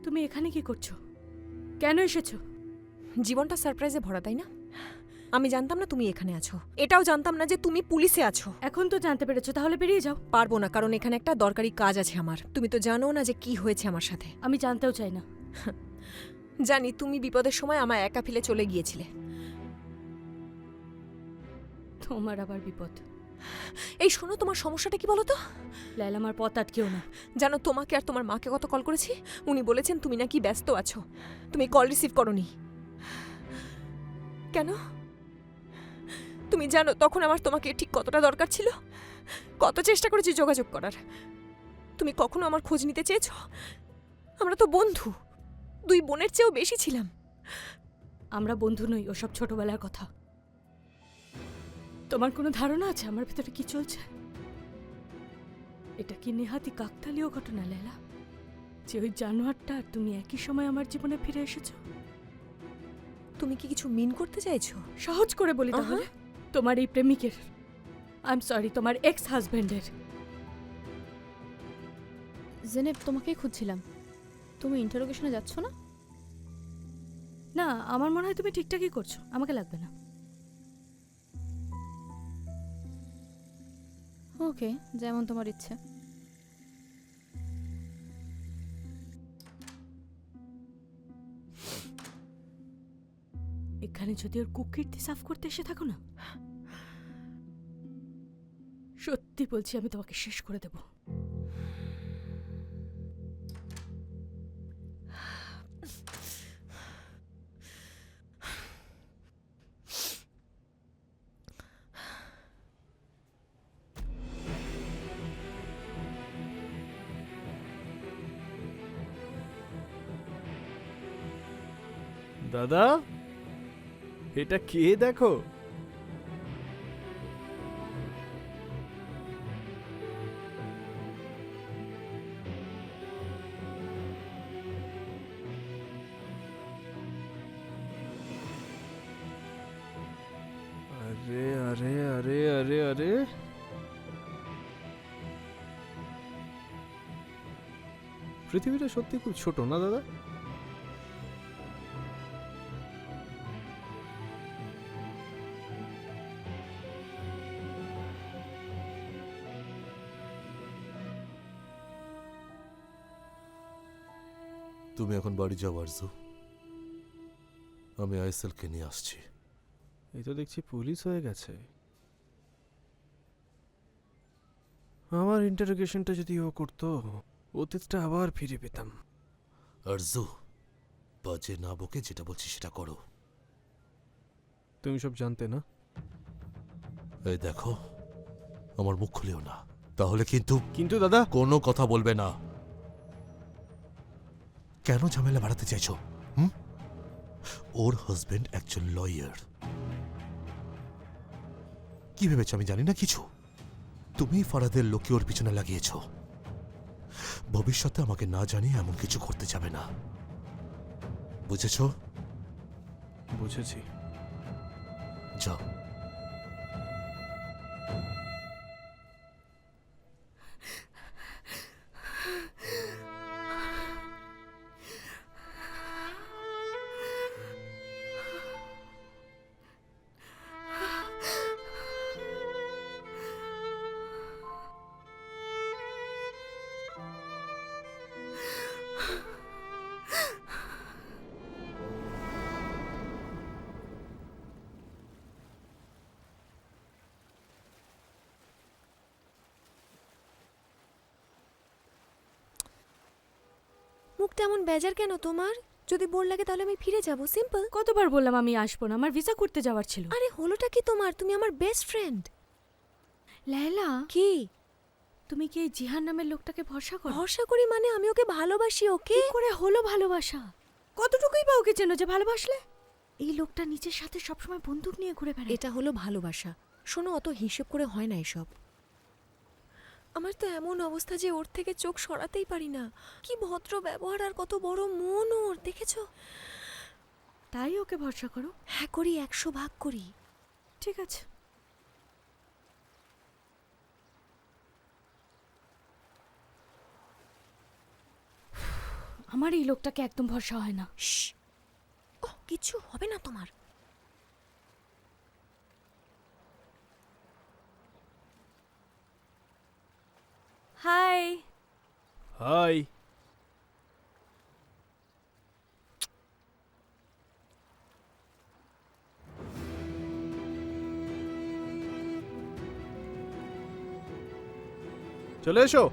তুমি এখানে কি করছো? কেন এসেছো? জীবনটা সারপ্রাইজে ভরা, তাই না? আমি জানতাম না তুমি এখানে আছো, এটাও জানতাম না যে তুমি পুলিশে আছো। এখন তো জানতে পেরেছো, তাহলে বেরিয়ে যাও। পারবো না, কারণ এখানে একটা দরকারি কাজ আছে আমার। তুমি তো জানো না যে কি হয়েছে আমার সাথে। আমি জানতেও চাই না। জানি তুমি বিপদের সময় আমায় একা ফেলে চলে গিয়েছিলে। তোমার আবার বিপদ? এই শোনো, তোমার সমস্যাটা কি বলো তো? লায়লা, আমার পথ আটকেও না। জানো, তোমাকে আর তোমার মাকে কত কল করেছি, উনি বলেছেন তুমি নাকি ব্যস্ত আছো, তুমি কল রিসিভ করনি। কেন? তুমি জানো তখন আমার তোমাকে ঠিক কতটা দরকার ছিল, কত চেষ্টা করেছি যোগাযোগ করার। তুমি কখনো আমার খোঁজ নিতে চেয়েছো? আমরা তো বন্ধু, দুই বোনের চেয়েও বেশি ছিলাম। আমরা বন্ধু নই, ওসব ছোটবেলার কথা। তোমার কোনো ধারণা আছে আমার ভেতরে কি চলছে? এটা কি নেহাতি কাকতালীয় ঘটনা লায়লা, যে ওই জানোয়ারটা আর তুমি একই সময় আমার জীবনে ফিরে এসেছো? তুমি কি কিছু মিন করতে চাইছো? সহজ করে বলি তাহলে, তোমার এই প্রেমিকের, আই এম সরি, তোমার এক্স হাজবেন্ডের। জেনেব, তোমাকেই খুঁজছিলাম। তুমি ইন্টারোগেশনে যাচ্ছ না? না, আমার মনে হয় তুমি ঠিকঠাকই করছো, আমাকে লাগবে না। ওকে, যেমন তোমার ইচ্ছে। এখানে যদি ওর কুকীর্তি সাফ করতে এসে থাকো না, সত্যি বলছি আমি তোমাকে শেষ করে দেব। দাদা, এটা কে দেখো? আরে আরে আরে আরে আরে, পৃথিবীটা সত্যি খুব ছোট না দাদা? তুমি এখন বাড়ি যাও আরজু, আমি আইসেলকে নিয়ে আসছি। এই তো দেখছি পুলিশ হয়ে গেছে। আমার ইন্টারোগেশনটা যদি ও করতো, অতীতটা আবার ফিরে পেতাম। আরজু, বাজে না বকে যেটা বলছি সেটা করো। তুমি সব জানতে না? এই দেখো, আমার মুখ খুলেও না, তাহলে কিন্তু কিন্তু দাদা, কোনো কথা বলবে না। কেন ঝামেলা বাড়াতে চাইছো? ওর হাজবেন্ড একজন লয়ার। কি ভেবেছ আমি জানি না কিছু? তুমি ফারাদের লোককে ওর পিছনে লাগিয়েছ। ভবিষ্যতে আমাকে না জানিয়ে এমন কিছু করতে যাবে না, বুঝেছ? বুঝেছি। যাও। মুখটা এমন বেজার কেন তোমার? যদি বোর লাগে তাহলে আমি ফিরে যাব, সিম্পল। কতবার বললাম আমি আসবো না, আমার ভিসা করতে যাওয়ার ছিল। আরে হলোটা কি তোমার? তুমি আমার বেস্ট ফ্রেন্ড। লায়লা, কি তুমি কি এই জিহান নামের লোকটাকে ভরসা করো? ভরসা করি মানে? আমি ওকে ভালোবাসি। ওকে কি করে হলো ভালোবাসা? কতটুকুই বা ওকে চেনো যে ভালোবাসলে? এই লোকটা নিজের সাথে সবসময় বন্দুক নিয়ে ঘুরে বেড়ায়। এটা হলো ভালোবাসা। শোনো, অত হিসেব করে হয় না এসব। আমার তো এমন অবস্থা যে ওর থেকে চোখ সরাতেই পারি না। কি ভদ্র ব্যবহার আর কত বড় মন ওর, দেখেছো? তাই ওকে ভরসা করো? হ্যাঁ করি, 100 ভাগ করি। ঠিক আছে। আমার এই লোকটাকে একদম ভরসা হয় না। ওহ, কিছু হবে না তোমার। হাই। হাই। চলে এসো।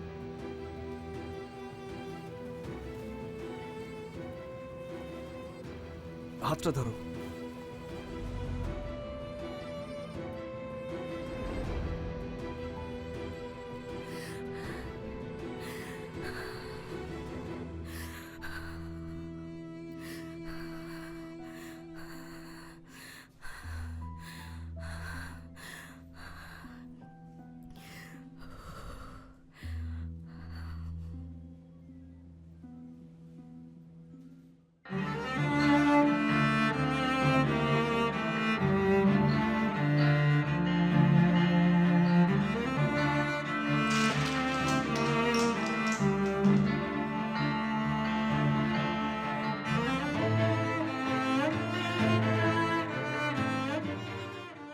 হাতটা ধরো।